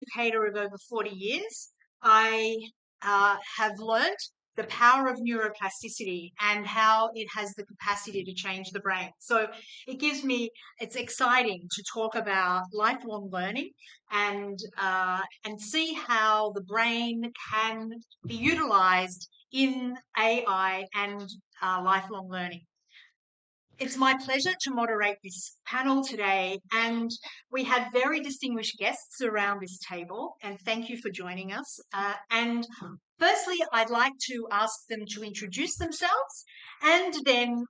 Educator of over 40 years, I have learnt the power of neuroplasticity and how it has the capacity to change the brain. So it's exciting to talk about lifelong learning and see how the brain can be utilized in AI and lifelong learning. It's my pleasure to moderate this panel today, and we have very distinguished guests around this table, and thank you for joining us. And firstly, I'd like to ask them to introduce themselves and then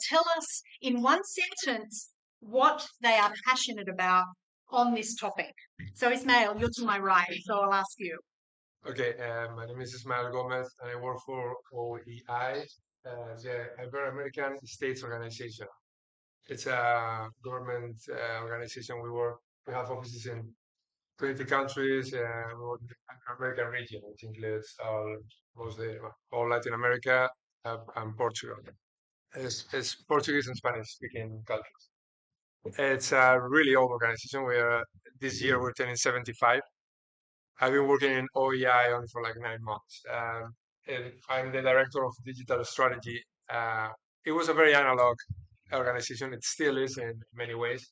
tell us in one sentence what they are passionate about on this topic. So Ismail, you're to my right, so I'll ask you. Okay, my name is Ismael Gomez, and I work for OEI, the Ibero-American States Organization. It's a government organization. We have offices in 20 countries. We work in the American region, which includes mostly all Latin America and Portugal. It's Portuguese and Spanish speaking countries. It's a really old organization. This year we're turning 75. I've been working in OEI only for like 9 months. And I'm the director of digital strategy. It was a very analog organization. It still is in many ways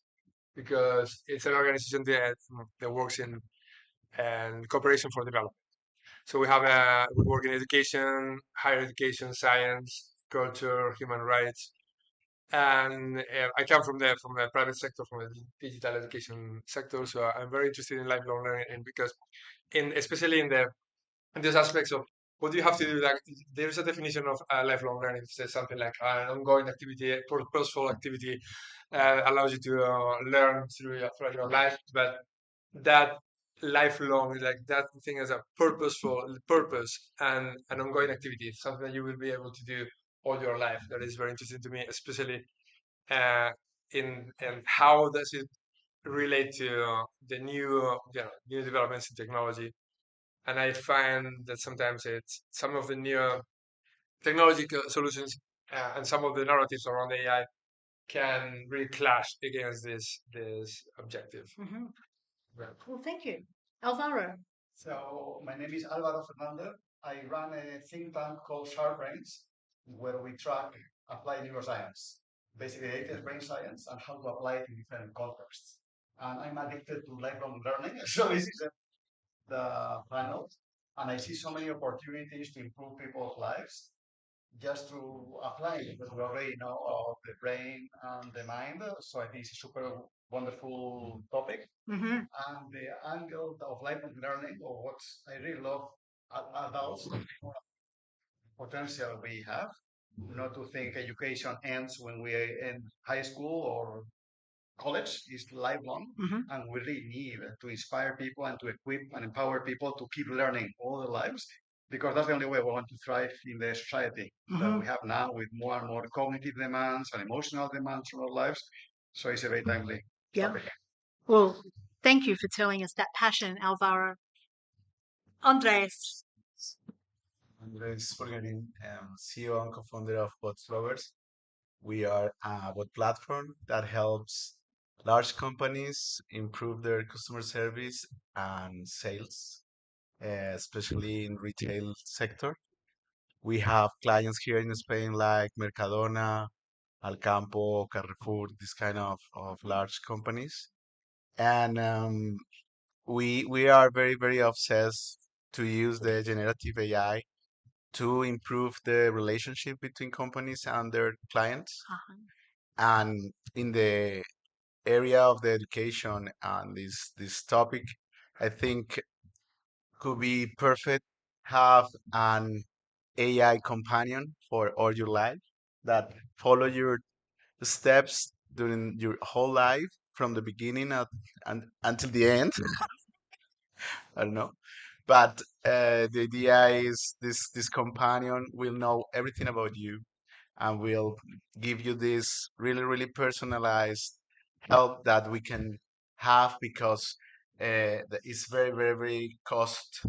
because it's an organization that works in and cooperation for development. So we work in education, higher education, science, culture, human rights, and I come from the private sector, from the digital education sector. So I'm very interested in lifelong learning, and because especially in these aspects of what do you have to do, like there's a definition of lifelong learning. It says something like an ongoing activity, purposeful activity, allows you to learn throughout your life, but that lifelong, like that thing as a purpose and an ongoing activity, something that you will be able to do all your life. That is very interesting to me, especially uh, in how does it relate to the new developments in technology. And I find that sometimes it's some of the new technological solutions and some of the narratives around AI can really clash against this objective. Mm-hmm. Right. Well, thank you. Alvaro. So my name is Alvaro Fernandez. I run a think tank called Sharp Brains, where we track applied neuroscience, basically latest brain science and how to apply it in different contexts. And I'm addicted to lifelong learning, so this is the panel. And I see so many opportunities to improve people's lives just to apply it, because we already know of the brain and the mind. So I think it's a super wonderful topic. Mm-hmm. And the angle of lifelong learning, or what I really love adults, potential we have, not to think education ends when we end high school or college, is lifelong. Mm-hmm. And we really need to inspire people and to equip and empower people to keep learning all their lives, because that's the only way we want to thrive in the society that we have now, with more and more cognitive demands and emotional demands from our lives. So it's a very timely Yeah. topic. Well, thank you for telling us that passion, Alvaro. Andres. Andres Burgerin, CEO and co-founder of Bot Lovers. We are a bot platform that helps large companies improve their customer service and sales, especially in retail sector. We have clients here in Spain like Mercadona, Alcampo, Carrefour, this kind of large companies. And we are very obsessed to use the generative AI to improve the relationship between companies and their clients. Uh-huh. And in the area of the education and this topic, I think could be perfect have an AI companion for all your life that follow your steps during your whole life from the beginning and until the end. I don't know. But the idea is this companion will know everything about you and will give you this really personalized help that we can have because it's very cost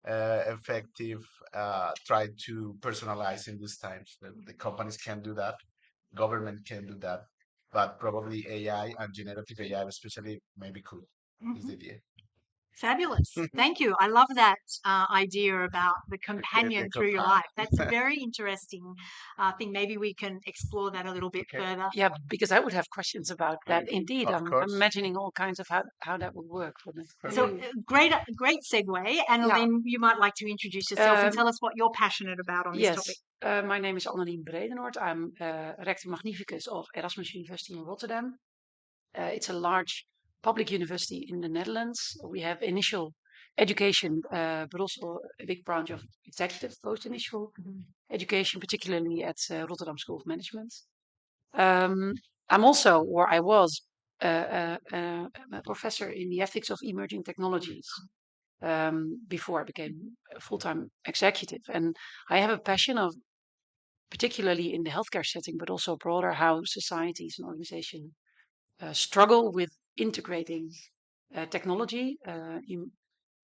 effective. Try to personalize in these times. The companies can do that, government can do that, but probably AI and generative AI, especially, maybe could. Is Mm-hmm. the idea. Fabulous. Thank you. I love that idea about the companion through your life. That's a very interesting thing. Maybe we can explore that a little bit further. Yeah, because I would have questions about that. Indeed, Of I'm course. imagining all kinds of how that would work for them. So great segue. And Yeah. Lynn, you might like to introduce yourself and tell us what you're passionate about on this Yes, topic. my name is Annelien Bredenoord. I'm Rector Magnificus of Erasmus University in Rotterdam. It's a large public university in the Netherlands. We have initial education, but also a big branch of executive post-initial education, particularly at Rotterdam School of Management. I'm also, or I was, a professor in the ethics of emerging technologies before I became a full-time executive. And I have a passion of, particularly in the healthcare setting, but also broader, how societies and organizations struggle with integrating technology,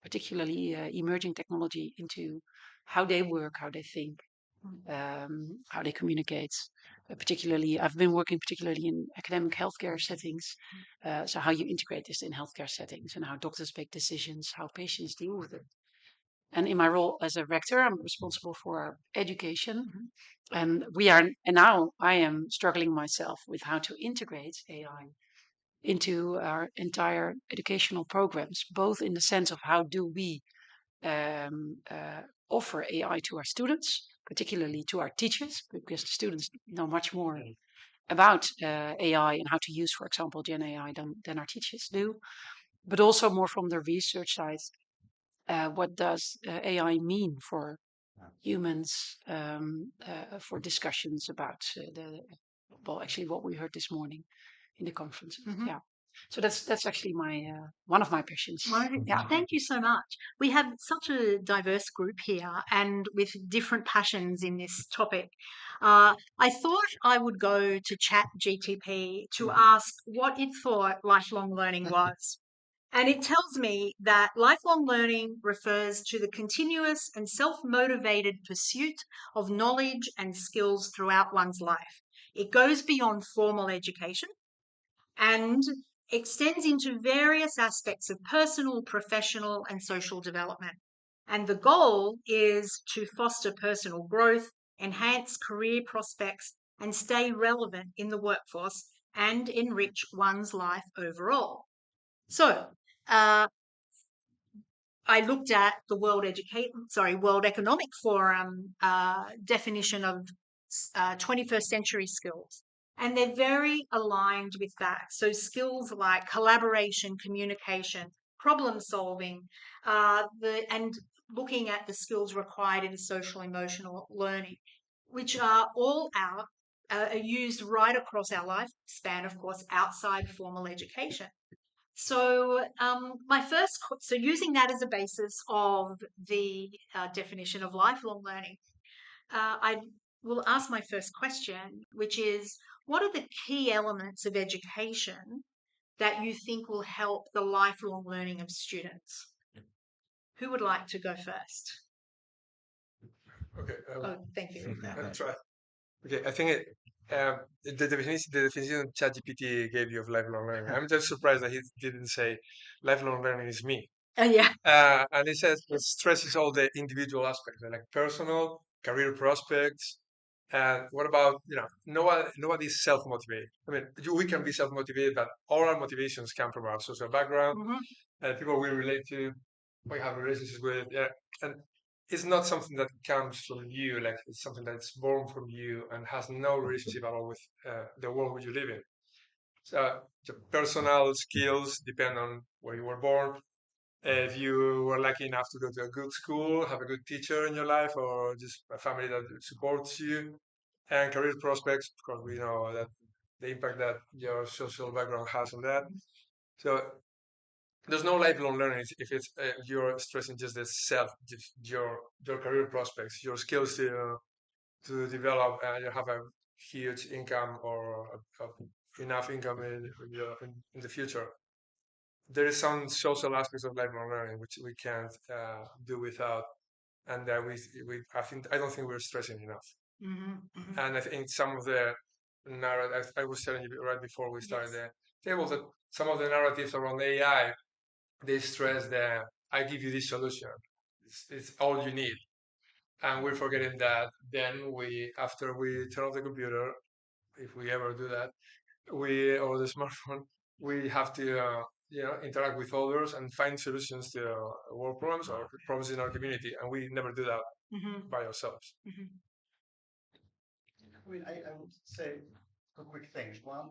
particularly emerging technology, into how they work, how they think, how they communicate. Particularly, I've been working particularly in academic healthcare settings. So how you integrate this in healthcare settings and how doctors make decisions, how patients deal with it. And in my role as a rector, I'm responsible for education. And now I am struggling myself with how to integrate AI into our entire educational programs, both in the sense of how do we offer AI to our students, particularly to our teachers, because the students know much more about AI and how to use, for example, Gen AI than our teachers do, but also more from the research side. What does AI mean for humans, for discussions about actually what we heard this morning in the conferences. Yeah. So that's actually my one of my passions. Yeah. Thank you so much. We have such a diverse group here and with different passions in this topic. I thought I would go to Chat GTP to ask what it thought lifelong learning was. And it tells me that lifelong learning refers to the continuous and self-motivated pursuit of knowledge and skills throughout one's life. It goes beyond formal education and extends into various aspects of personal, professional, and social development. And the goal is to foster personal growth, enhance career prospects, and stay relevant in the workforce and enrich one's life overall. So, I looked at the World Economic Forum definition of 21st century skills, and they're very aligned with that. So skills like collaboration, communication, problem solving, and looking at the skills required in social emotional learning, which are all are used right across our lifespan, of course, outside formal education. So, so using that as a basis of the definition of lifelong learning, I will ask my first question, which is, what are the key elements of education that you think will help the lifelong learning of students? Who would like to go first? Okay. Thank you. I'll try. Okay, I think the definition ChatGPT gave you of lifelong learning. I'm just surprised that he didn't say lifelong learning is me. Yeah. And it says it stresses all the individual aspects, like personal, career prospects. And what about, nobody is self-motivated. I mean, we can be self-motivated, but all our motivations come from our social background, and people we relate to, we have relationships with. Yeah. And it's not something that comes from you, like it's something that's born from you and has no relationship at all with the world you live in. So the personal skills depend on where you were born. If you were lucky enough to go to a good school, have a good teacher in your life, or just a family that supports you, and career prospects, of course, we know that the impact that your social background has on that. So there's no lifelong learning if it's you're stressing just the just your career prospects, your skills to develop, and you have a huge income or enough income in the future. There is some social aspects of lifelong learning which we can't do without, and that I don't think we're stressing enough. And I think some of the I was telling you right before we started the table that some of the narratives around AI they stress that I give you this solution. It's all you need. And we're forgetting that then after we turn off the computer, if we ever do that, or the smartphone, we have to interact with others and find solutions to world problems or problems in our community, and we never do that by ourselves. I mean, I would say two quick things. One,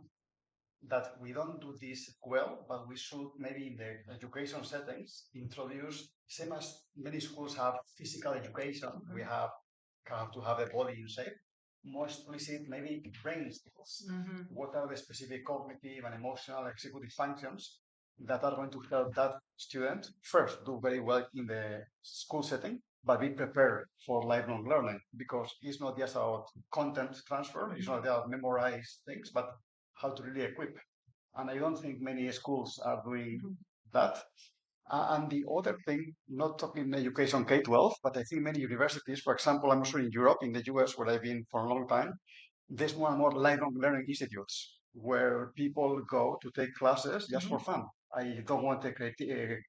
that we don't do this well, but we should maybe in the education settings introduce, same as many schools have physical education, we have to have a body in shape, more explicit maybe brain skills. What are the specific cognitive and emotional executive functions that are going to help that student first do very well in the school setting, but be prepared for lifelong learning, because it's not just about content transfer, it's not about memorize things, but how to really equip. And I don't think many schools are doing that. And the other thing, not talking education K-12, but I think many universities, for example, I'm also in Europe, in the US, where I've been for a long time, there's more and more lifelong learning institutes where people go to take classes just for fun. I don't want a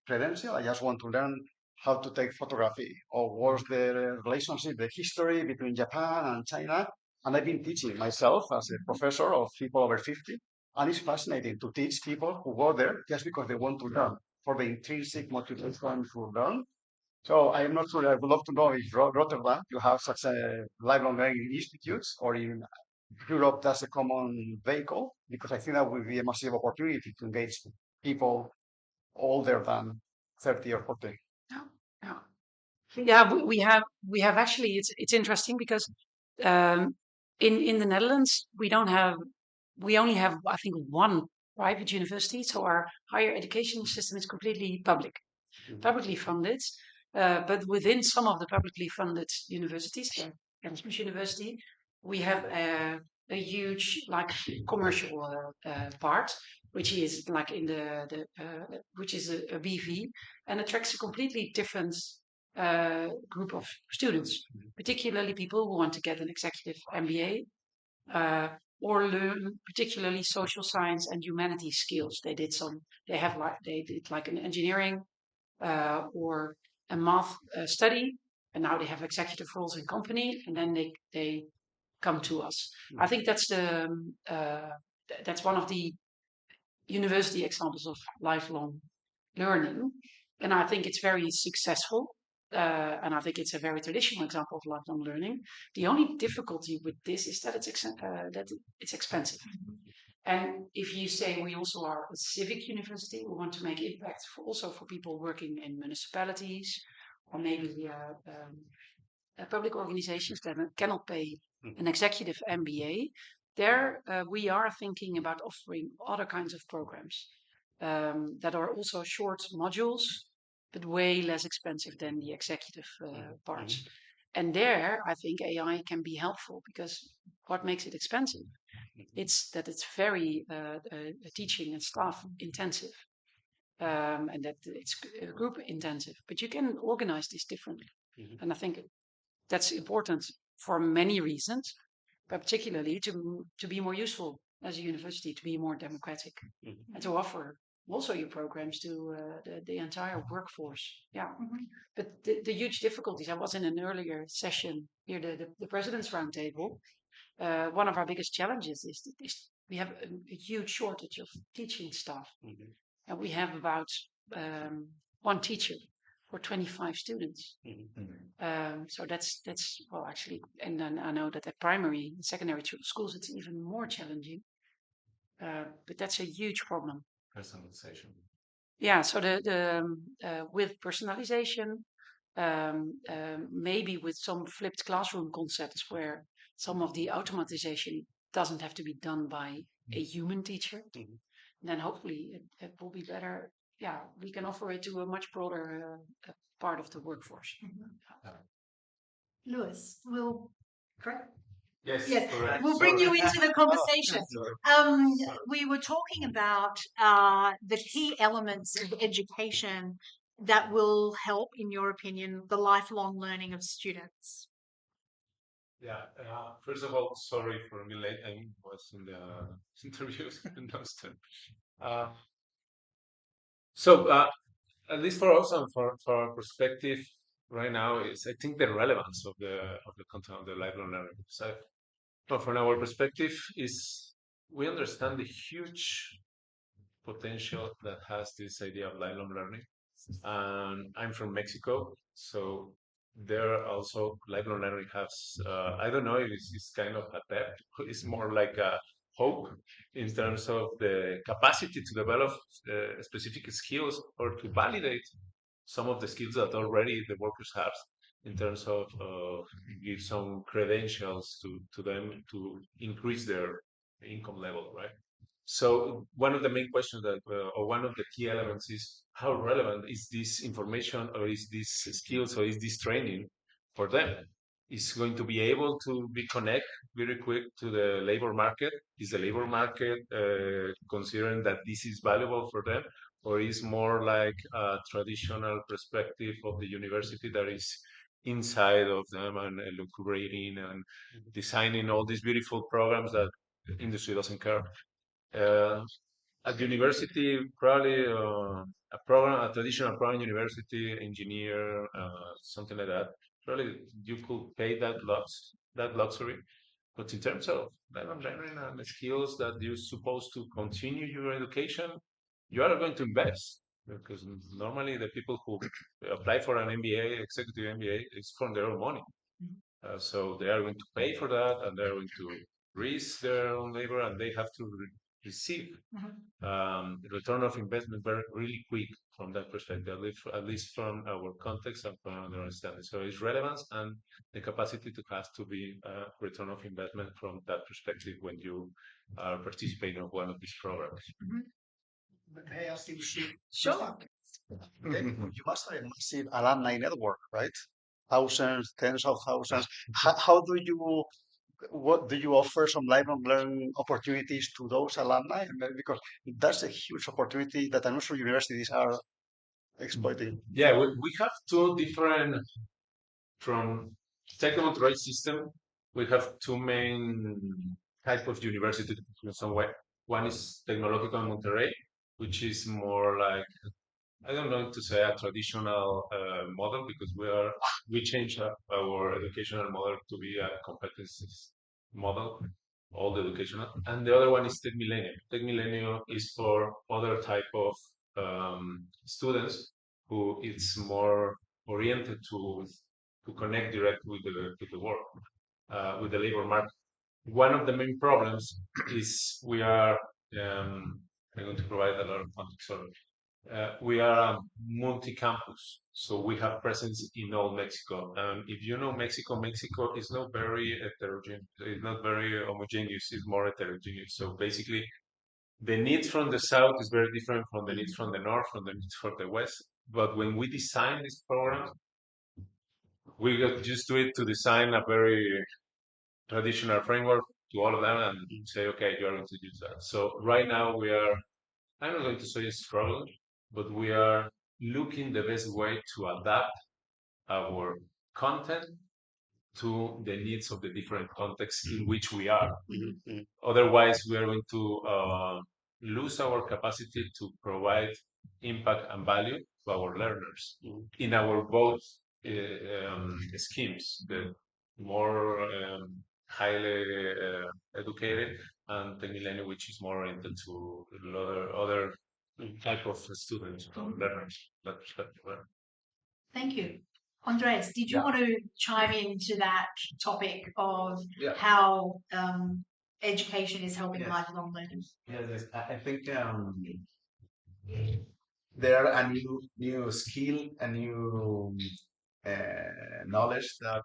credential, I just want to learn how to take photography, or what's the relationship, the history between Japan and China. And I've been teaching myself as a professor of people over 50. And it's fascinating to teach people who go there just because they want to learn, for the intrinsic motivation to learn. So I am not sure. I would love to know if Rotterdam, you have such a lifelong learning institutes, or in Europe that's a common vehicle, because I think that would be a massive opportunity to engage people older than 30 or 40. Yeah, yeah. We have actually. It's interesting because in the Netherlands we only have, I think, one private university, so our higher education system is completely publicly funded. But within some of the publicly funded universities, like Erasmus University, we have a huge commercial part, which is like in which is a BV, and attracts a completely different group of students, particularly people who want to get an executive MBA. Or learn particularly social science and humanities skills. They did an engineering or a math study, and now they have executive roles in company, and then they come to us. I think that's one of the university examples of lifelong learning, and I think it's very successful. And I think it's a very traditional example of lifelong learning. The only difficulty with this is that it's expensive. And if you say we also are a civic university, we want to make impact also for people working in municipalities or maybe public organizations that cannot pay an executive MBA, there we are thinking about offering other kinds of programs that are also short modules, but way less expensive than the executive parts. And there, I think AI can be helpful, because what makes it expensive? It's that it's very teaching and staff intensive, and that it's group intensive. But you can organize this differently, and I think that's important for many reasons, but particularly to be more useful as a university, to be more democratic, and to offer also your programs to the entire workforce. Yeah. But the huge difficulties, I was in an earlier session here, the President's Roundtable. One of our biggest challenges is we have a huge shortage of teaching staff. And we have about one teacher for 25 students. So that's well, actually, and then I know that at primary and secondary schools it's even more challenging. But that's a huge problem. Personalization. Yeah, so with personalization, maybe with some flipped classroom concepts where some of the automatization doesn't have to be done by a human teacher, then hopefully it will be better. Yeah, we can offer it to a much broader part of the workforce. Lewis, correct? Yes, Yes, correct. we'll bring you into the conversation. Sorry. We were talking about the key elements of education that will help, in your opinion, the lifelong learning of students. Yeah. First of all, sorry for being late. I was in the interview in Boston. So at least for us and for our perspective right now is I think the relevance of the content of the lifelong learning. So, but from our perspective is we understand the huge potential that has this idea of lifelong learning. And I'm from Mexico, so there also lifelong learning has I don't know if it's kind of a threat. It's more like a hope in terms of the capacity to develop specific skills or to validate some of the skills that already the workers have in terms of give some credentials to them to increase their income level, right? So one of the main questions that, or one of the key elements is how relevant is this information or is this skills or is this training for them? Is going to be able to be connect very quick to the labor market? Is the labor market considering that this is valuable for them? Or is more like a traditional perspective of the university that is inside of them and lucrating and designing all these beautiful programs that the industry doesn't care? Uh, at university, probably a program, a traditional program university, engineer, something like that. Probably you could pay that luxury. But in terms of learning and skills that you're supposed to continue your education, you are going to invest because normally the people who apply for an MBA, executive MBA, is from their own money. So they are going to pay for that and they're going to risk their own labor and they have to receive return of investment very really quick from that perspective, at least from our context and from our understanding. So it's relevance and the capacity to have to be return of investment from that perspective when you are participating in one of these programs. May I ask you, Sure. okay, you must have a massive alumni network, right? Thousands, tens of thousands. How do you, what do you offer some lifelong learning opportunities to those alumni? I mean, because that's a huge opportunity that I'm not sure universities are exploiting. Yeah, we have two different from technical trade system. We have two main type of university in some way. One is Tecnológico de Monterrey, which is more like I don't know to say a traditional model because we changed our educational model to be a competency model, all the educational, and the other one is Tech Millennium. Tech Millennium is for other type of students who it's more oriented to connect directly with the work, with the labor market. One of the main problems is we are. I'm going to provide a lot of context. Sorry. We are multi-campus, so we have presence in all Mexico. If you know Mexico, Mexico is not very heterogeneous. It's not very homogeneous. It's more heterogeneous. So basically, the needs from the south is very different from the needs from the north, from the needs from the west. But when we design this program, we got used to it to design a very traditional framework to all of them and say, okay, you are going to use that. So right now we are I'm not going to say struggle, but we are looking the best way to adapt our content to the needs of the different contexts in which we are. Mm-hmm. Otherwise, we are going to lose our capacity to provide impact and value to our learners in our both schemes, the more highly educated and the millennial, which is more oriented to other type of students or learners. Thank you. Andres, did you Yeah. want to chime into that topic of Yeah. how education is helping Yes. lifelong learning? Yes, I think there are a new skill, a new knowledge that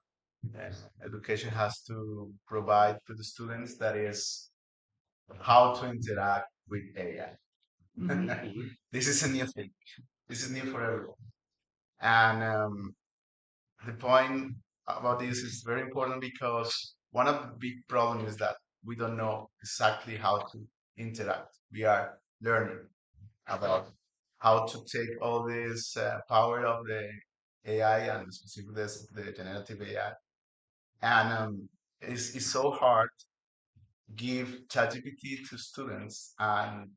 education has to provide to the students. That is how to interact with AI. This is a new thing. This is new for everyone. And the point about this is very important because one of the big problems is that we don't know exactly how to interact. We are learning about how to take all this power of the AI and specifically the generative AI. And it's so hard give ChatGPT to students and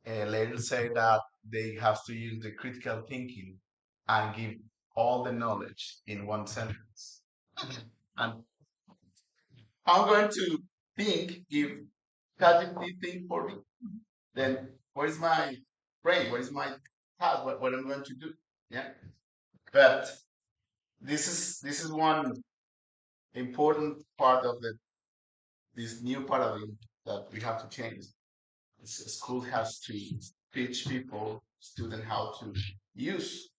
later say that they have to use the critical thinking and give all the knowledge in one sentence. And I'm going to think if ChatGPT think for me, then what is my brain? What is my task? What I'm going to do? Yeah. But this is one important part of this new paradigm that we have to change. School has to teach people, students, how to use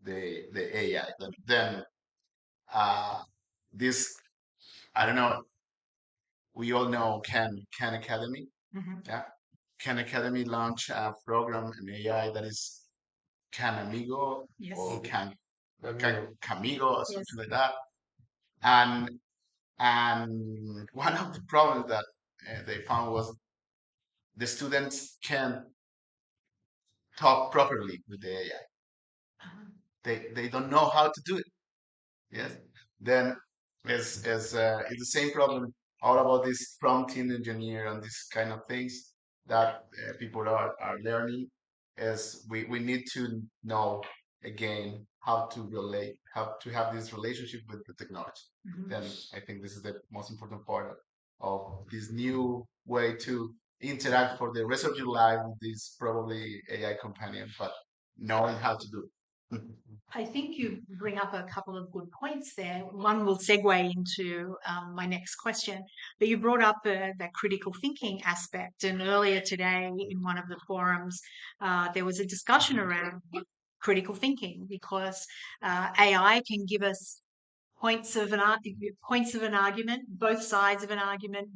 the AI. But then this, I don't know. We all know Khan Academy. Mhm. Yeah, Khan Academy launched a program in AI that is Khan Amigo Yes. or Amigo. Camigo or Yes. something like that. And one of the problems that they found was the students can't talk properly with the AI. They don't know how to do it. Yes. Then it's the same problem all about this prompting engineer and this kind of things that people are learning. Is we need to know again how to relate, how to have this relationship with the technology. Mhm. Then I think this is the most important part of this new way to interact for the rest of your life with this probably AI companion, but knowing how to do it. I think you bring up a couple of good points there. One will segue into my next question, but you brought up the critical thinking aspect. And earlier today, in one of the forums, there was a discussion around critical thinking because AI can give us points of an argument, both sides of an argument,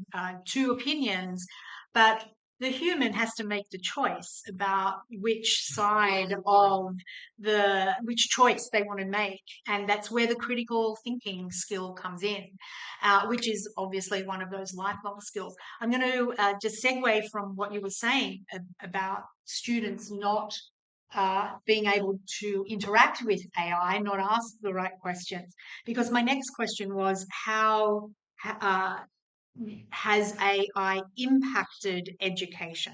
two opinions, but the human has to make the choice about which side of which choice they want to make, and that's where the critical thinking skill comes in, which is obviously one of those lifelong skills. I'm going to just segue from what you were saying about students not being able to interact with AI, not ask the right questions. Because my next question was, how has AI impacted education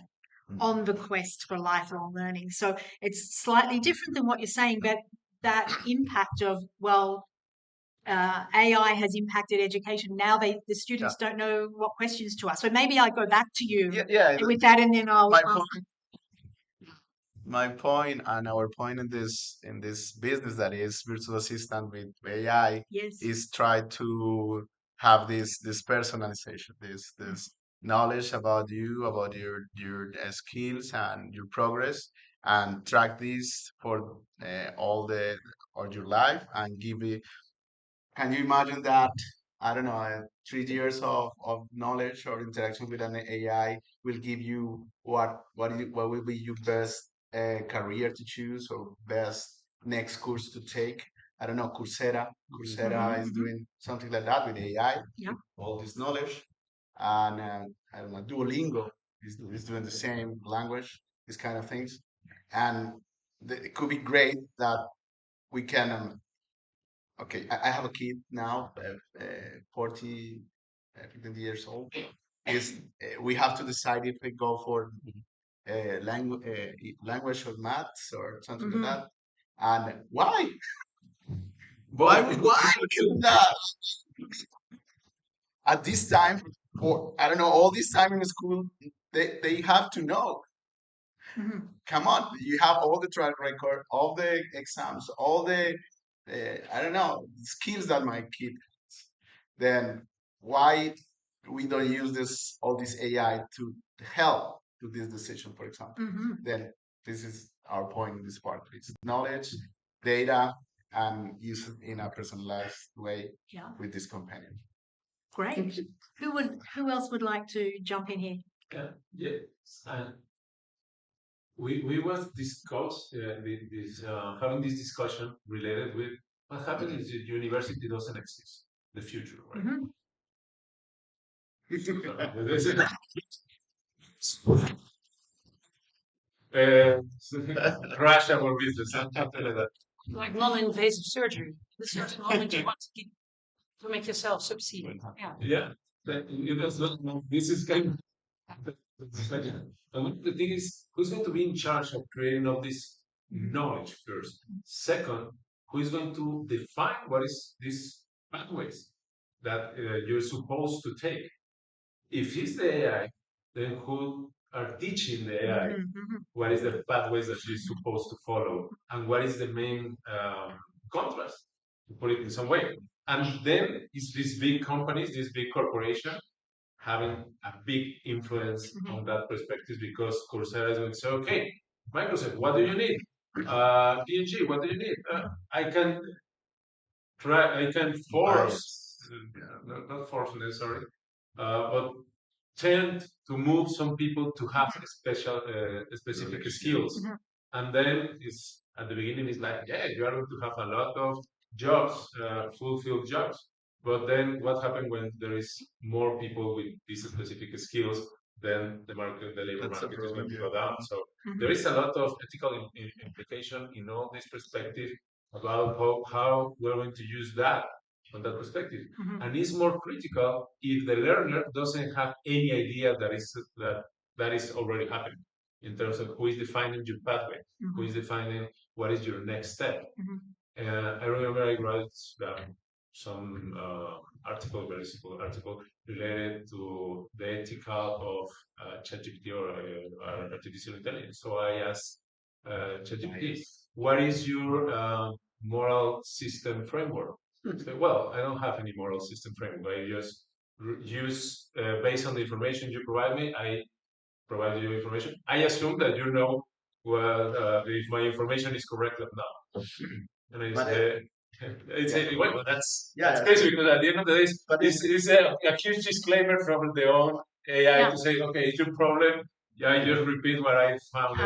on the quest for lifelong learning? So it's slightly different than what you're saying, but that impact of, well, AI has impacted education. Now the students don't know what questions to ask. So maybe I go back to you with that, and then I'll my point and our point in this business that is virtual assistant with AI yes. is try to have this personalization, this knowledge about you, about your skills and your progress, and track this for all the or your life and give it. Can you imagine that? I don't know, 3 years of knowledge or interaction with an AI will give you what will be your best career to choose or best next course to take. I don't know, Coursera. Coursera is doing something like that with AI, Yeah. all this knowledge. And I don't know, Duolingo is doing the same language, these kind of things. And it could be great that we can okay, I have a kid now, 40, 15 years old. Is we have to decide if we go for language or maths or something like that. And why? Why that? At this time, for I don't know, all this time in school, they have to know. Come on, you have all the track record, all the exams, all the I don't know skills that my kid has. Then why we don't use this all this AI to help to this decision, for example? Then this is our point in this part. It's knowledge, data, and use it in a personalized way Yeah. with this companion. Great. Who else would like to jump in here? Yes, and we was discuss having this discussion related with what happens if the university doesn't exist, the future, right? Crash our business, something like that. Like non-invasive surgery. The certain moment you want to make yourself succeed. Yeah. Yeah, this is kind of And the thing is, who's going to be in charge of creating all this knowledge first? Second, who is going to define what is these pathways that you're supposed to take? If it's the AI, then who are teaching the AI what is the pathways that she's supposed to follow and what is the main contrast, to put it in some way. And then it's these big companies, these big corporations having a big influence on that perspective because Coursera is going to say, okay, Microsoft, what do you need? P&G, what do you need? I can I can force, not force necessarily, but tend to move some people to have specific skills. And then it's at the beginning it's like, yeah, you are going to have a lot of jobs, fulfilled jobs. But then what happens when there is more people with these specific skills? Then the market, the labor market is going to go down. So there is a lot of ethical implication in all this perspective about how we're going to use that from that perspective. And it's more critical if the learner doesn't have any idea that is already happening in terms of who is defining your pathway, who is defining what is your next step. I remember I wrote some article, very simple article, related to the ethical of ChatGPT or artificial intelligence. So I asked ChatGPT, what is your moral system framework? So, well, I don't have any moral system framework. I just use, based on the information you provide me, I provide you information. I assume that you know if my information is correct or not. And I say, well, that's crazy because at the end of the day, it's a huge disclaimer from the own AI to say, okay, it's your problem. Yeah, I just repeat what I found.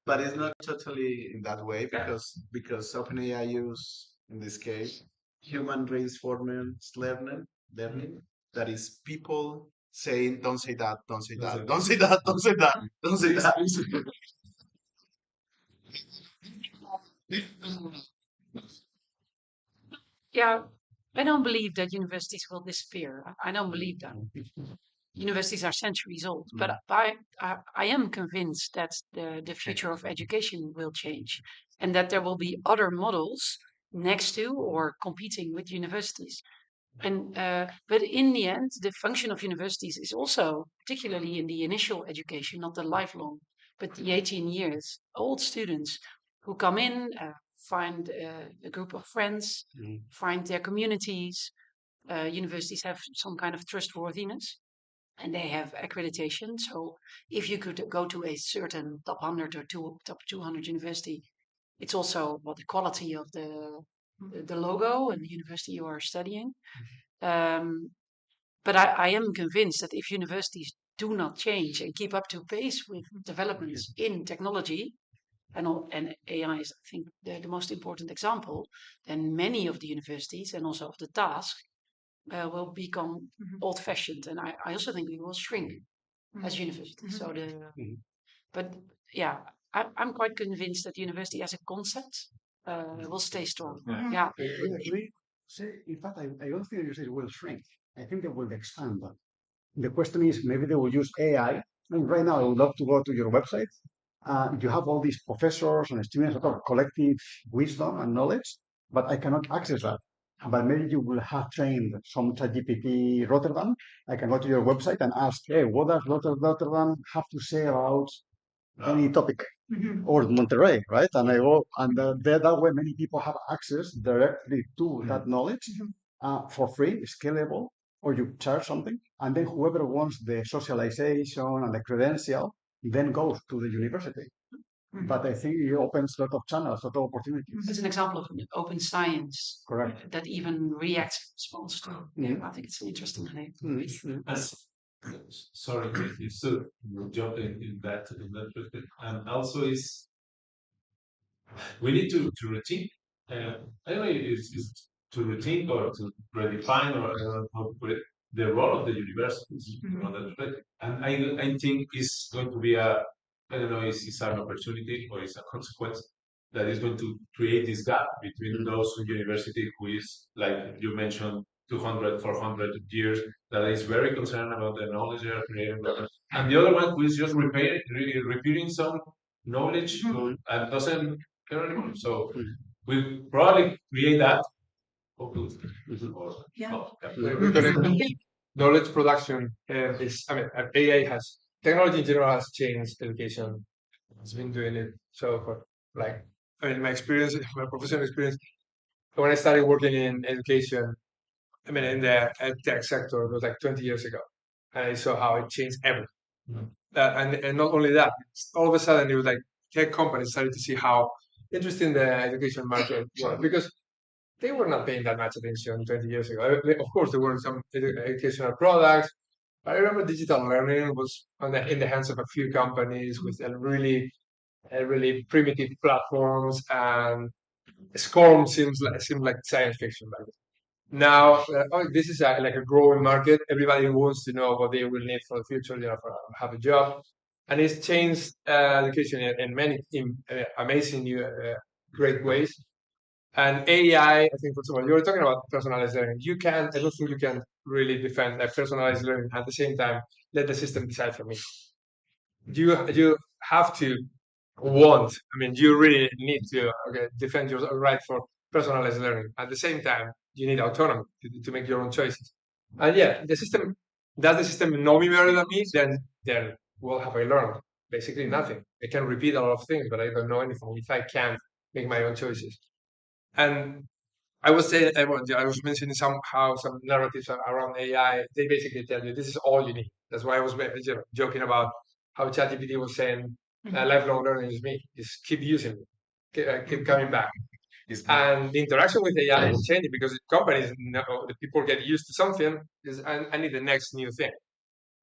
But it's not totally in that way because OpenAI use in this case human reinforcement learning that is people saying don't say that, don't say that, don't say that, don't say that, don't say that. Yeah, I don't believe that universities will disappear. I don't believe that. Universities are centuries old, but I am convinced that the future of education will change and that there will be other models next to or competing with universities. And but in the end, the function of universities is also, particularly in the initial education, not the lifelong, but the 18 years old students who come in, find a group of friends, find their communities. Universities have some kind of trustworthiness and they have accreditation. So if you could go to a certain top 100 or top 200 university, it's also what the quality of the logo and the university you are studying. But I am convinced that if universities do not change and keep up to pace with developments in technology, and AI is, I think, the most important example, then many of the universities and also of the task will become old-fashioned. And I also think we will shrink as universities. So but yeah, I'm quite convinced that university as a concept will stay strong. Yeah. In fact, I don't think universities will shrink. I think they will expand. The question is, maybe they will use AI. I mean, right now, I would love to go to your website. You have all these professors and students that have collective wisdom and knowledge, but I cannot access that. But maybe you will have trained some ChatGPT Rotterdam. I can go to your website and ask, hey, what does Rotterdam have to say about any topic? Or Monterrey, right? And I go, and that way many people have access directly to that knowledge for free, scalable, or you charge something, and then whoever wants the socialization and the credential then goes to the university. But I think it opens a lot of channels, a lot of opportunities. It's an example of open science. Correct. That even React responds to. Yeah, I think it's an interesting idea. Sorry, if to jump in that perspective. And also is we need to routine. I don't know if it's to routine or to redefine or I don't know how to put it, the role of the universities on that perspective. And I think it's going to be I don't know, it's an opportunity or it's a consequence that is going to create this gap between those university who is, like you mentioned, 200, 400 years, that is very concerned about the knowledge they are creating, and the other one who is just repeating some knowledge and doesn't care anymore. So we probably create that. Yeah. Oh, We connect knowledge production is, I mean, AI has, technology in general has changed education. It's been doing it so for like, I mean, my experience, my professional experience, when I started working in education, I mean, in the ed tech sector, it was like 20 years ago. And I saw how it changed everything. And not only that, all of a sudden it was like tech companies started to see how interesting the education market was because they were not paying that much attention 20 years ago. Of course, there were some educational products, but I remember digital learning was in the hands of a few companies with really primitive platforms, and SCORM seemed like science fiction back then. Now, this is like a growing market. Everybody wants to know what they will need for the future, for have a job, and it's changed education in many amazing new, great ways. And AI, I think, for example, you were talking about personalized learning. I don't think you can really defend personalized learning at the same time let the system decide for me. You have to I mean, you really need to defend your right for personalized learning. At the same time, you need autonomy to make your own choices. And yeah, does the system know me better than me? Then what have I learned? Basically nothing. I can repeat a lot of things, but I don't know anything if I can't make my own choices. And I was saying, I was mentioning somehow some narratives around AI. They basically tell you this is all you need. That's why I was joking about how ChatGPT was saying lifelong learning is me. Is keep using it, keep coming back. And the interaction with AI is changing because companies know the people get used to something. I need the next new thing.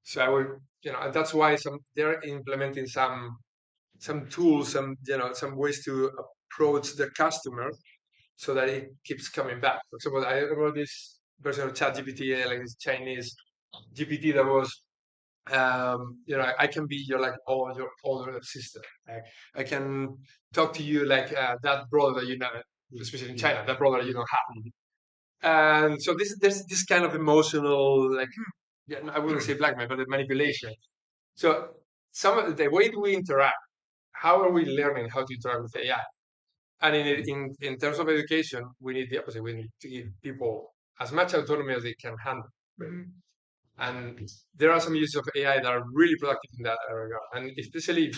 So I would, and that's why they're implementing some tools, some ways to approach the customer so that it keeps coming back. For example, I wrote this version of ChatGPT, like this Chinese GPT that was, I can be your older sister. I can talk to you like that brother that you know, especially in China, that brother you don't have. And so there's this kind of emotional, like, yeah, I wouldn't say blackmail, but manipulation. So the way we interact, how are we learning how to interact with AI? And in terms of education, we need the opposite. We need to give people as much autonomy as they can handle. And there are some uses of AI that are really productive in that regard. And especially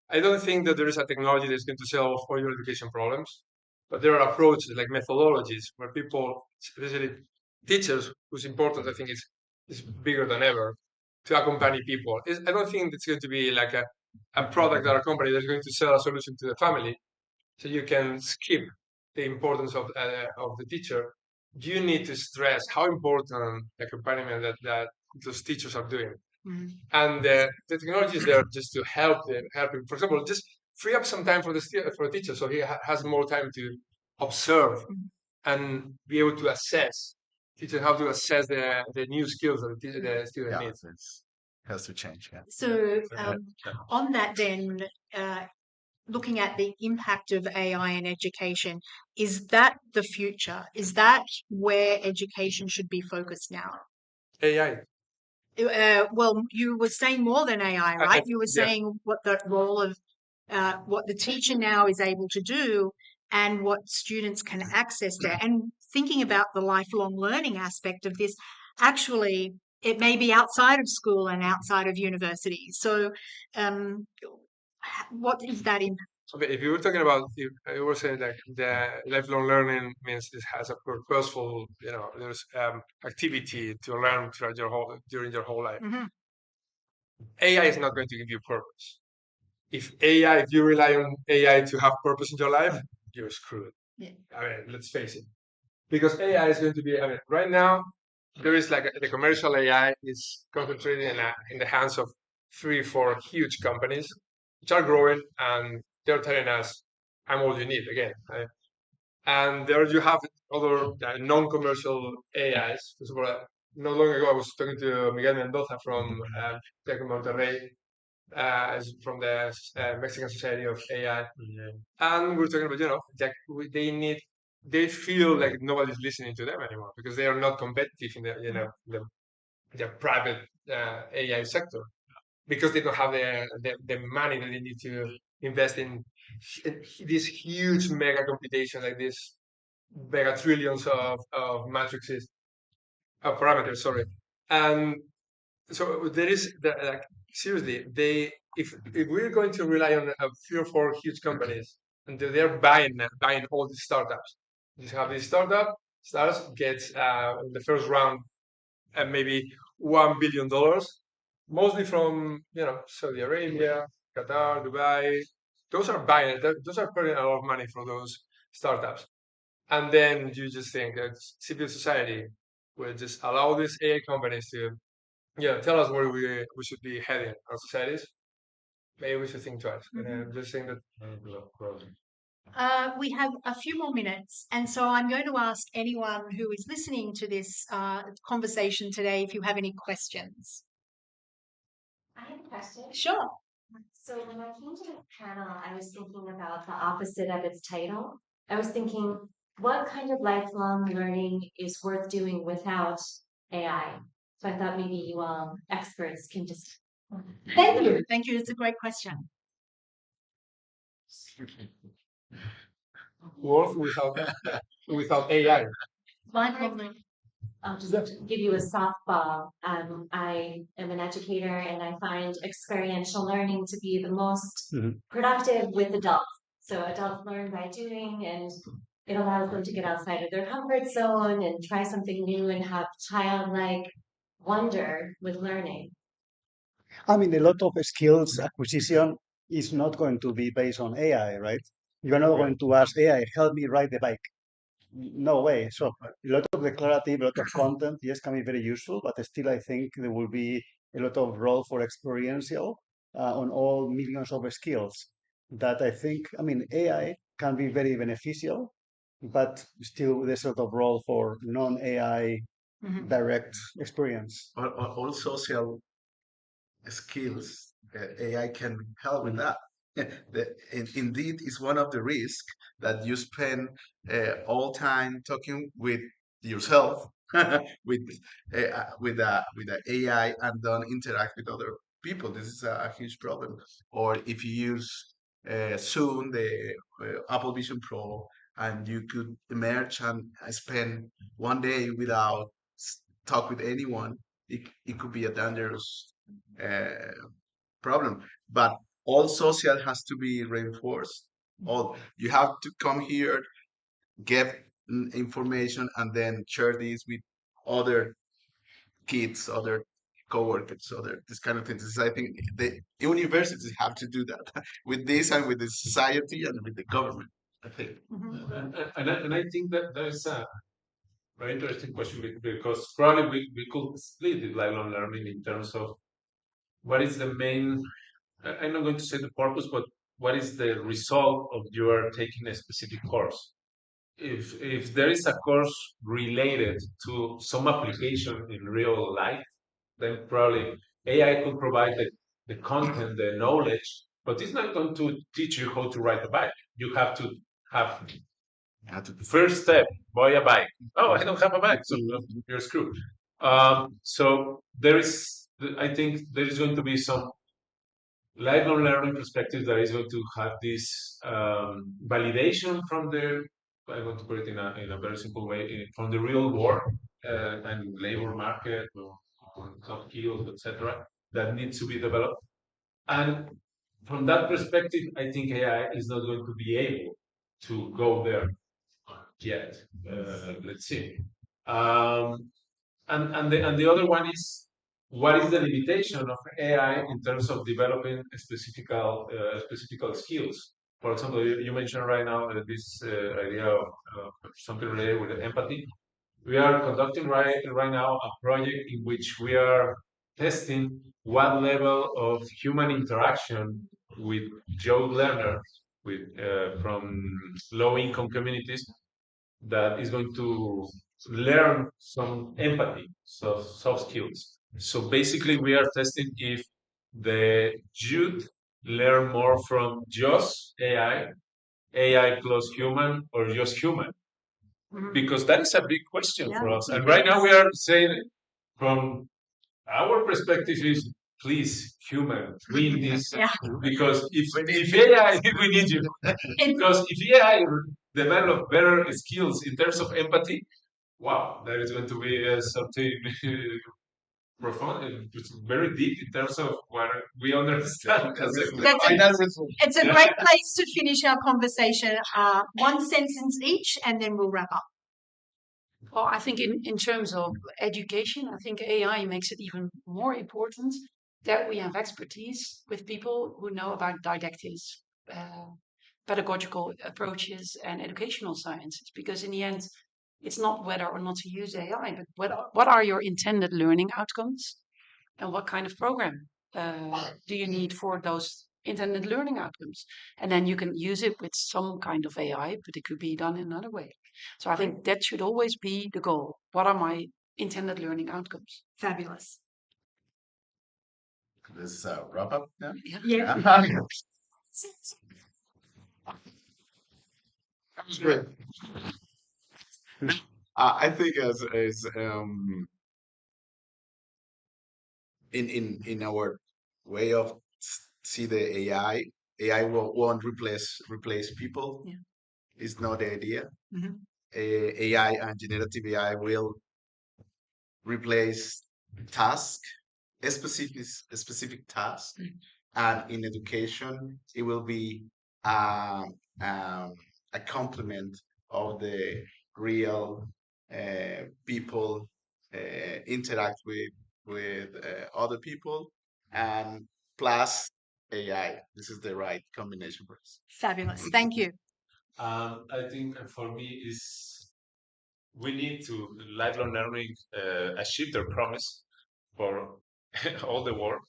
I don't think that there is a technology that's going to solve all your education problems, but there are approaches like methodologies where people, especially teachers, whose importance I think is bigger than ever, to accompany people. I don't think it's going to be like a product or a company that's going to sell a solution to the family so you can skip the importance of the teacher. You need to stress how important the accompaniment that those teachers are doing. And the technology is there just to help him. For example, just free up some time for the teacher so he has more time to observe and be able to assess. Teachers have to assess the new skills that the student needs. It has to change. Yeah. So on that then, looking at the impact of AI in education, is that the future? Is that where education should be focused now? AI. Well, you were saying more than AI, right? You were Yeah. saying what the role of what the teacher now is able to do and what students can access there. And thinking about the lifelong learning aspect of this, actually, it may be outside of school and outside of university. So, what is that impact? Okay, if you were talking about, you were saying that the lifelong learning means it has a purposeful, there's activity to learn during your whole life. AI is not going to give you purpose. If you rely on AI to have purpose in your life, you're screwed. Yeah. I mean, let's face it. Because AI is going to be, right now, there is like the commercial AI is concentrated in the hands of 3-4 huge companies, which are growing, and they're telling us, I'm all you need, again. Right? And there you have other non-commercial AIs. For example, not long ago, I was talking to Miguel Mendoza from Tech Monterrey, from the Mexican Society of AI, and we're talking about they feel like nobody's listening to them anymore because they are not competitive in the private AI sector. because they don't have the money that they need to invest in this huge mega computation, like this mega trillions of matrices, of parameters, sorry. And so there is like seriously, if we're going to rely on 3 or 4 huge companies and they're buying all these startups, you have this startups gets in the first round maybe $1 billion, mostly from Saudi Arabia, Qatar, Dubai. Those are buying. Those are putting a lot of money for those startups, and then you just think that civil society will just allow these AI companies to tell us where we should be heading our societies. Maybe we should think twice. And I'm just saying that. We have a few more minutes, and so I'm going to ask anyone who is listening to this conversation today if you have any questions. I have a question. Sure. So when I came to the panel, I was thinking about the opposite of its title. I was thinking, what kind of lifelong learning is worth doing without AI? So I thought maybe you all experts can just. Thank you. Thank you. It's a great question. Work without AI. I'll just give you a softball. I am an educator, and I find experiential learning to be the most productive with adults. So adults learn by doing, and it allows them to get outside of their comfort zone and try something new and have childlike wonder with learning. I mean, a lot of skills acquisition is not going to be based on AI, right? You're not going to ask AI, help me ride the bike. No way. So a lot of declarative, a lot of content, yes, can be very useful, but still I think there will be a lot of role for experiential on all millions of skills that I think, I mean, AI can be very beneficial, but still there's a sort of role for non-AI direct experience. All social skills, AI can help with that. Indeed, it's one of the risks that you spend all time talking with yourself, with with the AI, and don't interact with other people. This is a huge problem. Or if you use soon the Apple Vision Pro, and you could emerge and spend one day without talk with anyone, it could be a dangerous problem. But all social has to be reinforced. All you have to come here, get information, and then share this with other kids, other coworkers, other this kind of things. I think the universities have to do that with this and with the society and with the government. I think. And I think that there's a very interesting question because probably we could split the lifelong learning in terms of what is the main, I'm not going to say the purpose, but what is the result of your taking a specific course? If there is a course related to some application in real life, then probably AI could provide the content, the knowledge, but it's not going to teach you how to ride a bike. You have to have the first step, buy a bike. Oh, I don't have a bike, so you're screwed. So there is, I think there is going to be some lifelong learning perspective that is going to have this validation from the, I want to put it in a very simple way, from the real world and labor market or soft skills, etc., that needs to be developed. And from that perspective, I think AI is not going to be able to go there yet. Let's see. And the other one is, what is the limitation of AI in terms of developing specific skills? For example, you mentioned right now this idea of something related with empathy. We are conducting right now a project in which we are testing what level of human interaction with job learners from low-income communities that is going to learn some empathy, so soft skills. So basically, we are testing if the youth learn more from just AI plus human, or just human, because that is a big question for us. And right now, we are saying from our perspective is please, human, win this. Yeah. Because if AI, we need you. Because if AI develop better skills in terms of empathy, wow, that is going to be something profound. It's very deep in terms of what we understand. It's a great place to finish our conversation. One sentence each, and then we'll wrap up. Well, I think in terms of education, I think AI makes it even more important that we have expertise with people who know about didactics, pedagogical approaches, and educational sciences. Because in the end, it's not whether or not to use AI, but what are your intended learning outcomes, and what kind of program do you need for those intended learning outcomes? And then you can use it with some kind of AI, but it could be done in another way. So I think that should always be the goal. What are my intended learning outcomes? Fabulous. Let's wrap up now. Yeah. Great. I think as in our way of see the AI won't replace people. Yeah. It's not the idea. Mhm. AI and generative AI will replace task, a specific task, and in education it will be um, a complement of the real people interact with other people, and plus AI. This is the right combination for us. Fabulous. Thank you. I think for me is we need to lifelong learning achieve their promise for all the world,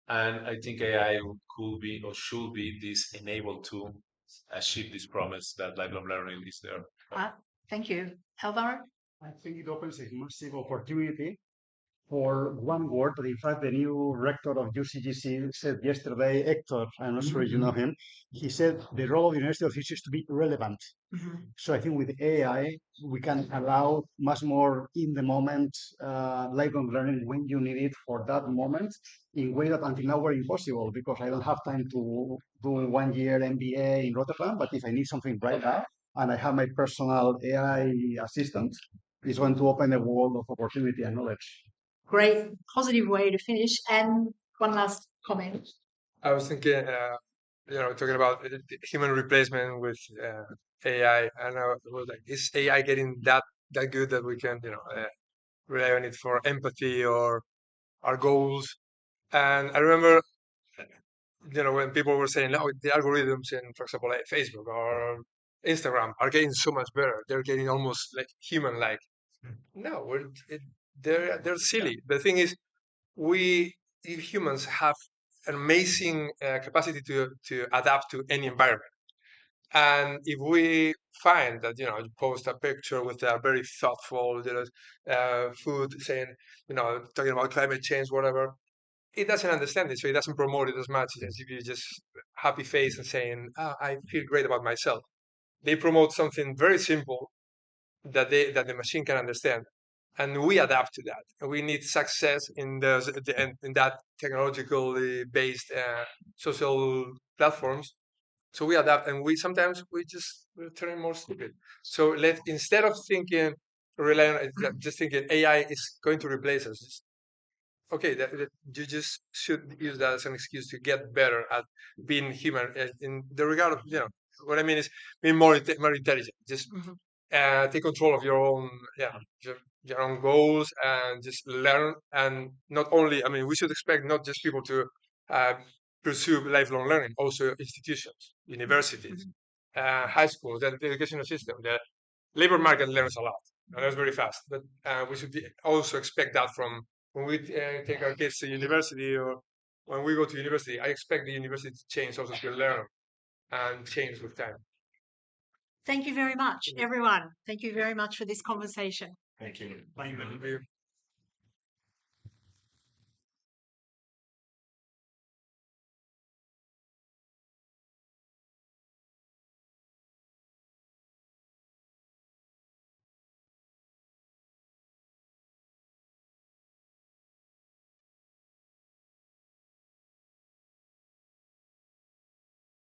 and I think AI could be or should be this enable to achieve this promise that lifelong learning is there. Thank you. Alvaro? I think it opens a massive opportunity for one word, but in fact, the new rector of UCGC said yesterday, Hector, I'm not sure if you know him, he said the role of the University of the Future is to be relevant. So I think with AI, we can allow much more in the moment lifelong learning when you need it for that moment in way that until now were impossible because I don't have time to do 1 year MBA in Rotterdam, but if I need something right now and I have my personal AI assistant, it's going to open a world of opportunity and knowledge. Great, positive way to finish. And one last comment. I was thinking, talking about human replacement with AI, and I was like, is AI getting that good that we can, rely on it for empathy or our goals? And I remember, when people were saying, "Oh, the algorithms in, for example, like Facebook or Instagram are getting so much better. They're getting almost like human-like." No, they're silly. The thing is, we humans have an amazing capacity to adapt to any environment. And if we find that, you post a picture with a very thoughtful, food saying, talking about climate change, whatever, it doesn't understand it, so it doesn't promote it as much as if you just happy face and saying, I feel great about myself. They promote something very simple that the machine can understand, and we adapt to that. And we need success in in that technologically based social platforms. So we adapt, and we sometimes we're turning more stupid. So instead of thinking relying on just thinking AI is going to replace us, okay, that you just should use that as an excuse to get better at being human in the regard of, what I mean is being more intelligent. Just take control of your own, your own goals, and just learn. And not only, I mean, we should expect not just people to pursue lifelong learning, also institutions, universities, high schools, the educational system. The labor market learns a lot, and learns very fast. But we should also expect that from when we take our kids to university, or when we go to university. I expect the university to change, also to learn and change with time. Thank you very much, everyone. Thank you very much for this conversation. Thank you. Thank you.